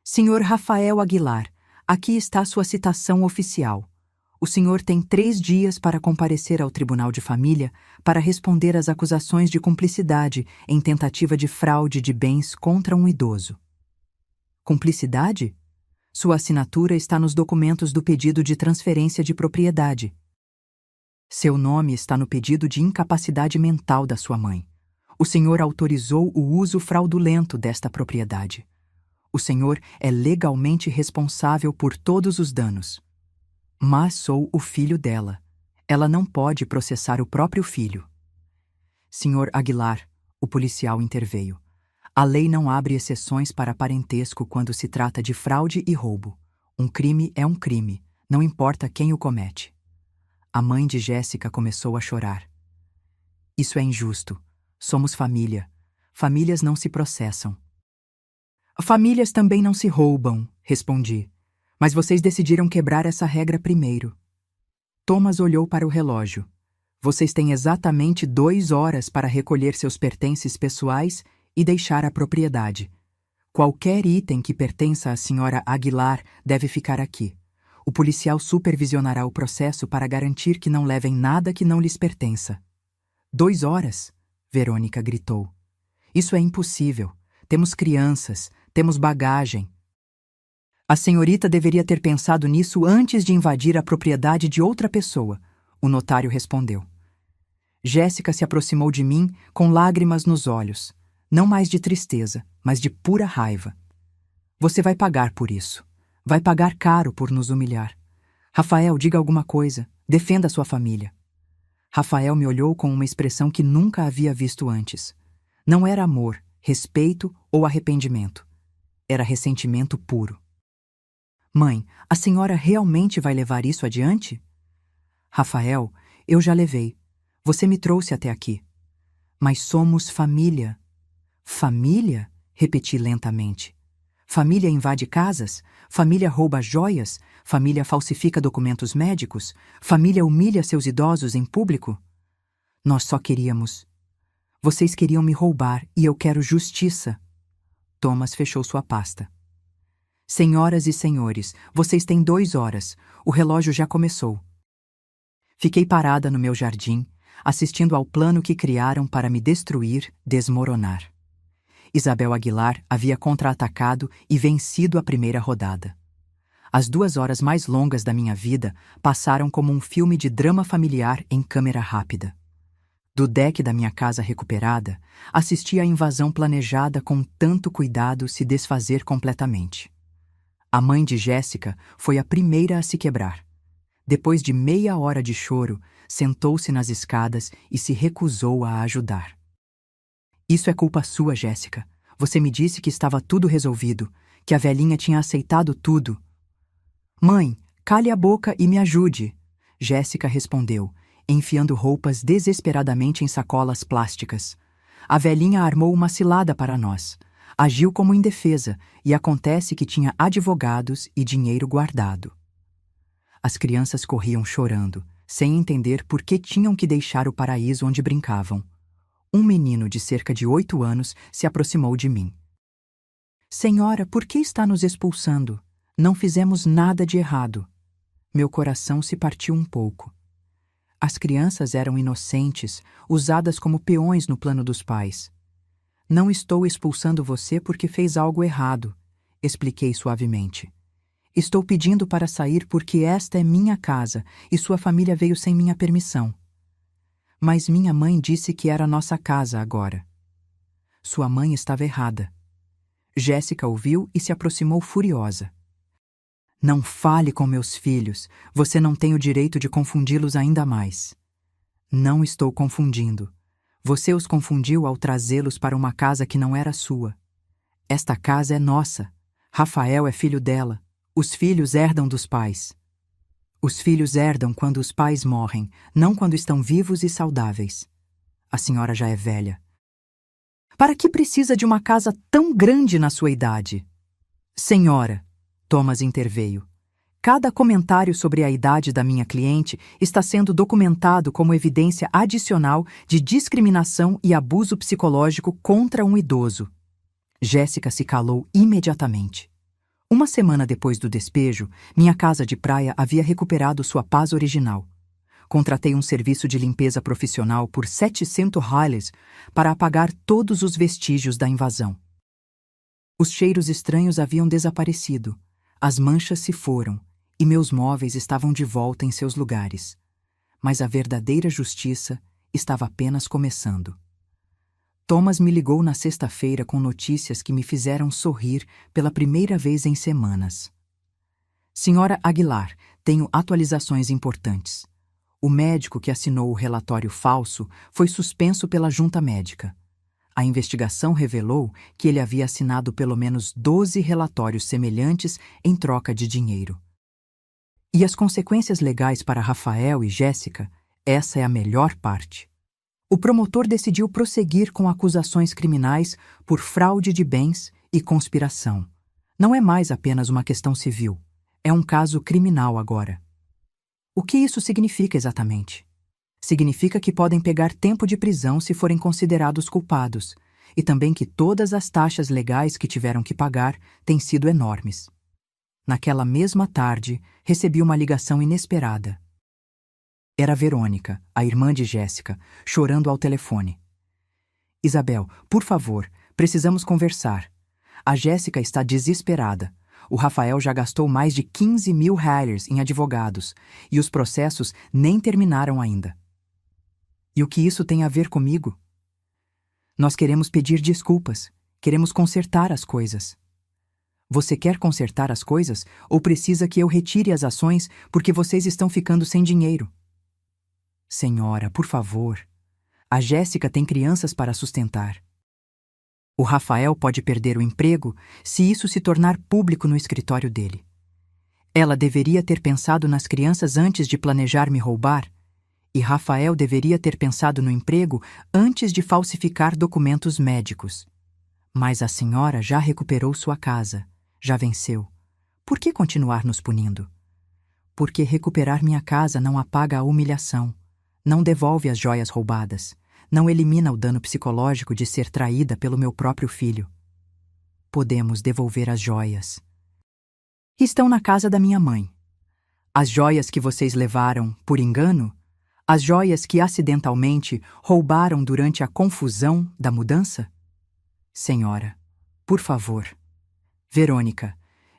Senhor Rafael Aguilar, aqui está sua citação oficial. O senhor tem 3 dias para comparecer ao Tribunal de Família para responder às acusações de cumplicidade em tentativa de fraude de bens contra um idoso. Cumplicidade? Sua assinatura está nos documentos do pedido de transferência de propriedade. Seu nome está no pedido de incapacidade mental da sua mãe. O senhor autorizou o uso fraudulento desta propriedade. O senhor é legalmente responsável por todos os danos. Mas sou o filho dela. Ela não pode processar o próprio filho. Senhor Aguilar, o policial interveio. A lei não abre exceções para parentesco quando se trata de fraude e roubo. Um crime é um crime, não importa quem o comete. A mãe de Jéssica começou a chorar. Isso é injusto. Somos família. Famílias não se processam. Famílias também não se roubam, respondi. Mas vocês decidiram quebrar essa regra primeiro. Thomas olhou para o relógio. Vocês têm exatamente 2 horas para recolher seus pertences pessoais e deixar a propriedade. Qualquer item que pertença à senhora Aguilar deve ficar aqui. O policial supervisionará o processo para garantir que não levem nada que não lhes pertença. 2 horas? Verônica gritou. Isso é impossível. Temos crianças, temos bagagem. A senhorita deveria ter pensado nisso antes de invadir a propriedade de outra pessoa, o notário respondeu. Jéssica se aproximou de mim com lágrimas nos olhos. Não mais de tristeza, mas de pura raiva. Você vai pagar por isso. Vai pagar caro por nos humilhar. Rafael, diga alguma coisa. Defenda sua família. Rafael me olhou com uma expressão que nunca havia visto antes. Não era amor, respeito ou arrependimento. Era ressentimento puro. Mãe, a senhora realmente vai levar isso adiante? Rafael, eu já levei. Você me trouxe até aqui. Mas somos família. Família? Repeti lentamente. Família invade casas? Família rouba joias? Família falsifica documentos médicos? Família humilha seus idosos em público? Nós só queríamos. Vocês queriam me roubar e eu quero justiça. Thomas fechou sua pasta. Senhoras e senhores, vocês têm 2 horas. O relógio já começou. Fiquei parada no meu jardim, assistindo ao plano que criaram para me destruir, desmoronar. Isabel Aguilar havia contra-atacado e vencido a primeira rodada. As 2 horas mais longas da minha vida passaram como um filme de drama familiar em câmera rápida. Do deck da minha casa recuperada, assisti à invasão planejada com tanto cuidado se desfazer completamente. A mãe de Jéssica foi a primeira a se quebrar. Depois de meia hora de choro, sentou-se nas escadas e se recusou a ajudar. Isso é culpa sua, Jéssica. Você me disse que estava tudo resolvido, que a velhinha tinha aceitado tudo. Mãe, cale a boca e me ajude, Jéssica respondeu, enfiando roupas desesperadamente em sacolas plásticas. A velhinha armou uma cilada para nós. Agiu como indefesa e acontece que tinha advogados e dinheiro guardado. As crianças corriam chorando, sem entender por que tinham que deixar o paraíso onde brincavam. Um menino de cerca de 8 anos se aproximou de mim. Senhora, por que está nos expulsando? Não fizemos nada de errado. Meu coração se partiu um pouco. As crianças eram inocentes, usadas como peões no plano dos pais. Não estou expulsando você porque fez algo errado, expliquei suavemente. Estou pedindo para sair porque esta é minha casa e sua família veio sem minha permissão. Mas minha mãe disse que era nossa casa agora. Sua mãe estava errada. Jéssica ouviu e se aproximou furiosa. Não fale com meus filhos, você não tem o direito de confundi-los ainda mais. Não estou confundindo. Você os confundiu ao trazê-los para uma casa que não era sua. Esta casa é nossa. Rafael é filho dela. Os filhos herdam dos pais. Os filhos herdam quando os pais morrem, não quando estão vivos e saudáveis. A senhora já é velha. Para que precisa de uma casa tão grande na sua idade? Senhora, Thomas interveio. Cada comentário sobre a idade da minha cliente está sendo documentado como evidência adicional de discriminação e abuso psicológico contra um idoso. Jéssica se calou imediatamente. Uma semana depois do despejo, minha casa de praia havia recuperado sua paz original. Contratei um serviço de limpeza profissional por 700 reais para apagar todos os vestígios da invasão. Os cheiros estranhos haviam desaparecido, as manchas se foram e meus móveis estavam de volta em seus lugares. Mas a verdadeira justiça estava apenas começando. Thomas me ligou na sexta-feira com notícias que me fizeram sorrir pela primeira vez em semanas. Senhora Aguilar, tenho atualizações importantes. O médico que assinou o relatório falso foi suspenso pela junta médica. A investigação revelou que ele havia assinado pelo menos 12 relatórios semelhantes em troca de dinheiro. E as consequências legais para Rafael e Jéssica, essa é a melhor parte. O promotor decidiu prosseguir com acusações criminais por fraude de bens e conspiração. Não é mais apenas uma questão civil, é um caso criminal agora. O que isso significa exatamente? Significa que podem pegar tempo de prisão se forem considerados culpados, e também que todas as taxas legais que tiveram que pagar têm sido enormes. Naquela mesma tarde, recebi uma ligação inesperada. Era Verônica, a irmã de Jéssica, chorando ao telefone. Isabel, por favor, precisamos conversar. A Jéssica está desesperada. O Rafael já gastou mais de 15 mil reais em advogados e os processos nem terminaram ainda. E o que isso tem a ver comigo? Nós queremos pedir desculpas, queremos consertar as coisas. Você quer consertar as coisas ou precisa que eu retire as ações porque vocês estão ficando sem dinheiro? Senhora, por favor. A Jéssica tem crianças para sustentar. O Rafael pode perder o emprego se isso se tornar público no escritório dele. Ela deveria ter pensado nas crianças antes de planejar me roubar, e Rafael deveria ter pensado no emprego antes de falsificar documentos médicos. Mas a senhora já recuperou sua casa, já venceu. Por que continuar nos punindo? Porque recuperar minha casa não apaga a humilhação. Não devolve as joias roubadas. Não elimina o dano psicológico de ser traída pelo meu próprio filho. Podemos devolver as joias. Estão na casa da minha mãe. As joias que vocês levaram, por engano, as joias que acidentalmente roubaram durante a confusão da mudança? Senhora, por favor. Verônica,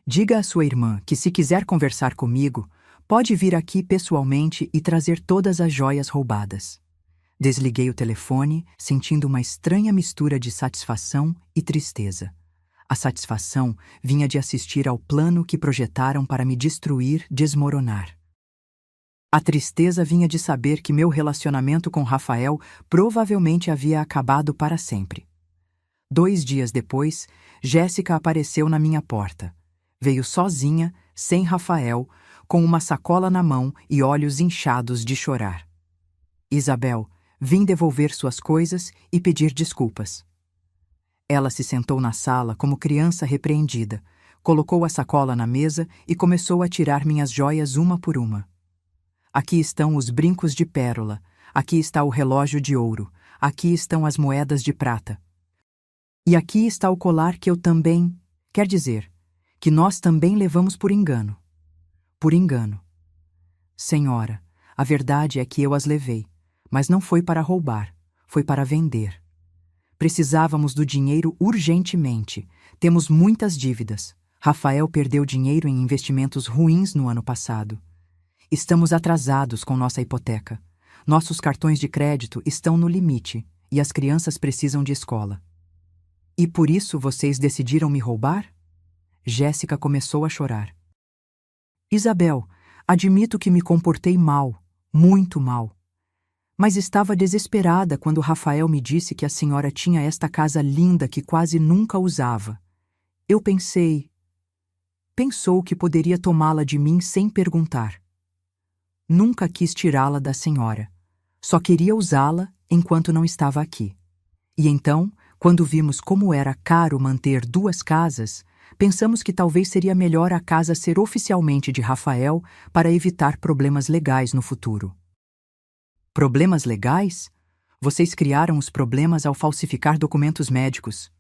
diga à sua irmã que se quiser conversar comigo, pode vir aqui pessoalmente e trazer todas as joias roubadas. Desliguei o telefone, sentindo uma estranha mistura de satisfação e tristeza. A satisfação vinha de assistir ao plano que projetaram para me destruir desmoronar. A tristeza vinha de saber que meu relacionamento com Rafael provavelmente havia acabado para sempre. 2 dias depois, Jéssica apareceu na minha porta. Veio sozinha, sem Rafael, com uma sacola na mão e olhos inchados de chorar. Isabel, vim devolver suas coisas e pedir desculpas. Ela se sentou na sala como criança repreendida, colocou a sacola na mesa e começou a tirar minhas joias uma por uma. Aqui estão os brincos de pérola, aqui está o relógio de ouro, aqui estão as moedas de prata. E aqui está o colar que eu também, quer dizer, que nós também levamos por engano. Por engano. Senhora, a verdade é que eu as levei, mas não foi para roubar, foi para vender. Precisávamos do dinheiro urgentemente, temos muitas dívidas. Rafael perdeu dinheiro em investimentos ruins no ano passado. Estamos atrasados com nossa hipoteca. Nossos cartões de crédito estão no limite e as crianças precisam de escola. E por isso vocês decidiram me roubar? Jéssica começou a chorar. Isabel, admito que me comportei mal, muito mal. Mas estava desesperada quando Rafael me disse que a senhora tinha esta casa linda que quase nunca usava. Eu pensei... Pensou que poderia tomá-la de mim sem perguntar. Nunca quis tirá-la da senhora. Só queria usá-la enquanto não estava aqui. E então, quando vimos como era caro manter 2 casas, pensamos que talvez seria melhor a casa ser oficialmente de Rafael para evitar problemas legais no futuro. Problemas legais? Vocês criaram os problemas ao falsificar documentos médicos.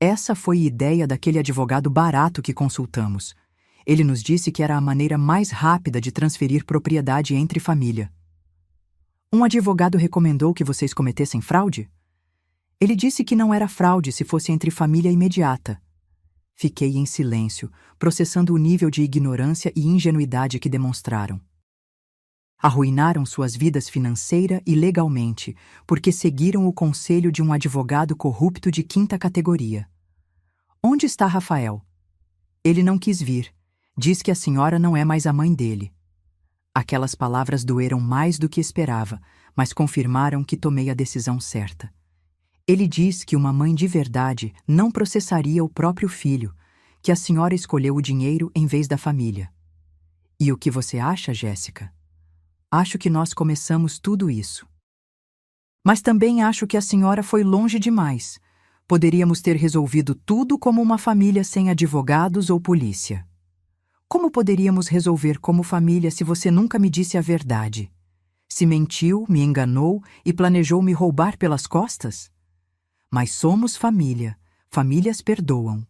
Essa foi a ideia daquele advogado barato que consultamos. Ele nos disse que era a maneira mais rápida de transferir propriedade entre família. Um advogado recomendou que vocês cometessem fraude? Ele disse que não era fraude se fosse entre família imediata. Fiquei em silêncio, processando o nível de ignorância e ingenuidade que demonstraram. Arruinaram suas vidas financeira e legalmente, porque seguiram o conselho de um advogado corrupto de 5ª categoria. Onde está Rafael? Ele não quis vir. Diz que a senhora não é mais a mãe dele. Aquelas palavras doeram mais do que esperava, mas confirmaram que tomei a decisão certa. Ele diz que uma mãe de verdade não processaria o próprio filho, que a senhora escolheu o dinheiro em vez da família. E o que você acha, Jéssica? Acho que nós começamos tudo isso. Mas também acho que a senhora foi longe demais. Poderíamos ter resolvido tudo como uma família sem advogados ou polícia. Como poderíamos resolver como família se você nunca me disse a verdade? Se mentiu, me enganou e planejou me roubar pelas costas? Mas somos família. Famílias perdoam.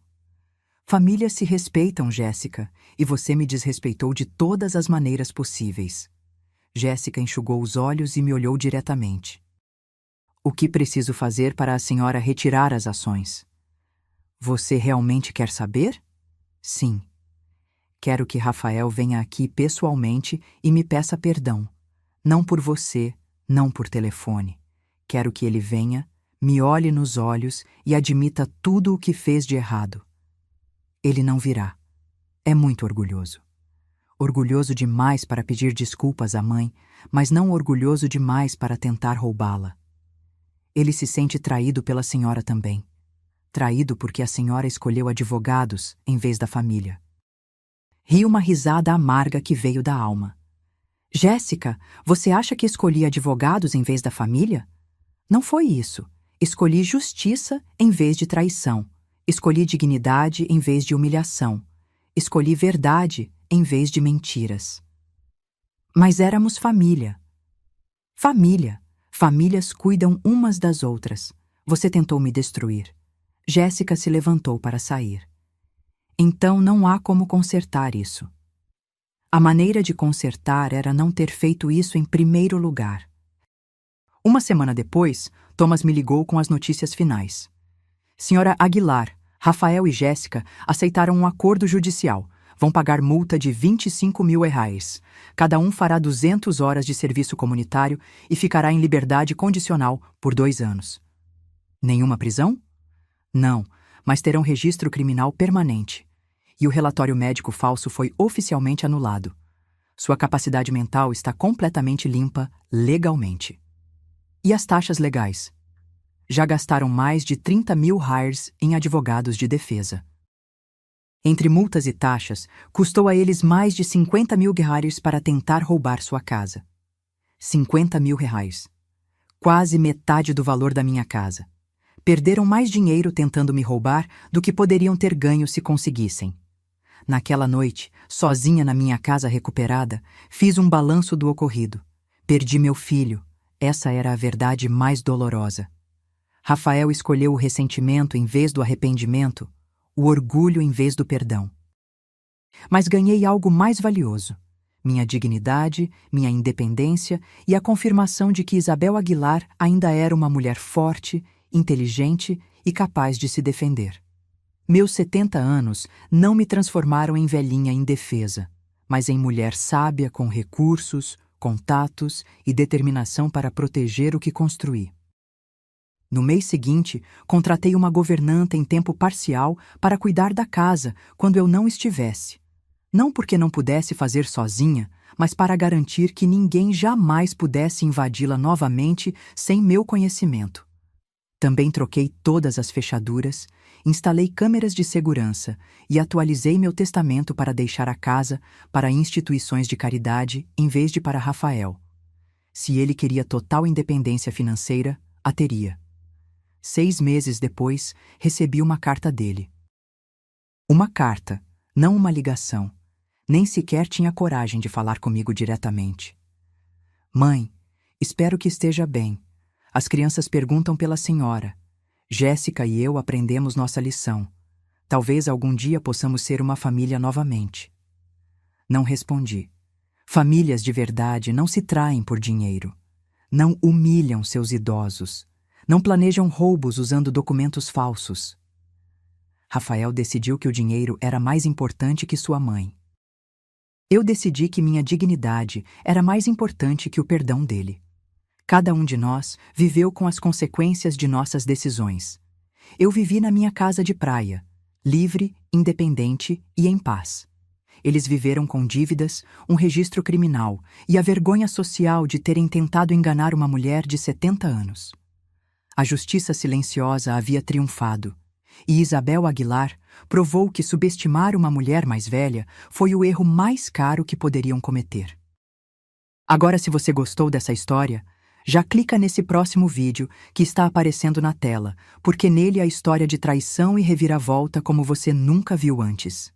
Famílias se respeitam, Jéssica, e você me desrespeitou de todas as maneiras possíveis. Jéssica enxugou os olhos e me olhou diretamente. O que preciso fazer para a senhora retirar as ações? Você realmente quer saber? Sim. Quero que Rafael venha aqui pessoalmente e me peça perdão. Não por você, não por telefone. Quero que ele venha, me olhe nos olhos e admita tudo o que fez de errado. Ele não virá. É muito orgulhoso. Orgulhoso demais para pedir desculpas à mãe, mas não orgulhoso demais para tentar roubá-la. Ele se sente traído pela senhora também. Traído porque a senhora escolheu advogados em vez da família. Ri uma risada amarga que veio da alma. Jéssica, você acha que escolhi advogados em vez da família? Não foi isso. Escolhi justiça em vez de traição. Escolhi dignidade em vez de humilhação. Escolhi verdade em vez de mentiras. Mas éramos família. Família. Famílias cuidam umas das outras. Você tentou me destruir. Jéssica se levantou para sair. Então não há como consertar isso. A maneira de consertar era não ter feito isso em primeiro lugar. Uma semana depois, Thomas me ligou com as notícias finais. Senhora Aguilar, Rafael e Jéssica aceitaram um acordo judicial. Vão pagar multa de R$ 25.000. Cada um fará 200 horas de serviço comunitário e ficará em liberdade condicional por 2 anos. Nenhuma prisão? Não, mas terão registro criminal permanente. E o relatório médico falso foi oficialmente anulado. Sua capacidade mental está completamente limpa legalmente. E as taxas legais? Já gastaram mais de 30 mil hires em advogados de defesa. Entre multas e taxas, custou a eles mais de 50 mil hires para tentar roubar sua casa. 50 mil reais. Quase metade do valor da minha casa. Perderam mais dinheiro tentando me roubar do que poderiam ter ganho se conseguissem. Naquela noite, sozinha na minha casa recuperada, fiz um balanço do ocorrido. Perdi meu filho. Essa era a verdade mais dolorosa. Rafael escolheu o ressentimento em vez do arrependimento, o orgulho em vez do perdão. Mas ganhei algo mais valioso: minha dignidade, minha independência e a confirmação de que Isabel Aguilar ainda era uma mulher forte, inteligente e capaz de se defender. Meus 70 anos não me transformaram em velhinha indefesa, mas em mulher sábia com recursos, contatos e determinação para proteger o que construí. No mês seguinte, contratei uma governanta em tempo parcial para cuidar da casa quando eu não estivesse. Não porque não pudesse fazer sozinha, mas para garantir que ninguém jamais pudesse invadi-la novamente sem meu conhecimento. Também troquei todas as fechaduras, instalei câmeras de segurança e atualizei meu testamento para deixar a casa para instituições de caridade em vez de para Rafael. Se ele queria total independência financeira, a teria. 6 meses depois, recebi uma carta dele. Uma carta, não uma ligação. Nem sequer tinha coragem de falar comigo diretamente. Mãe, espero que esteja bem. As crianças perguntam pela senhora. Jéssica e eu aprendemos nossa lição. Talvez algum dia possamos ser uma família novamente. Não respondi. Famílias de verdade não se traem por dinheiro. Não humilham seus idosos. Não planejam roubos usando documentos falsos. Rafael decidiu que o dinheiro era mais importante que sua mãe. Eu decidi que minha dignidade era mais importante que o perdão dele. Cada um de nós viveu com as consequências de nossas decisões. Eu vivi na minha casa de praia, livre, independente e em paz. Eles viveram com dívidas, um registro criminal e a vergonha social de terem tentado enganar uma mulher de 70 anos. A justiça silenciosa havia triunfado, e Isabel Aguilar provou que subestimar uma mulher mais velha foi o erro mais caro que poderiam cometer. Agora, se você gostou dessa história, já clica nesse próximo vídeo que está aparecendo na tela, porque nele há história de traição e reviravolta como você nunca viu antes.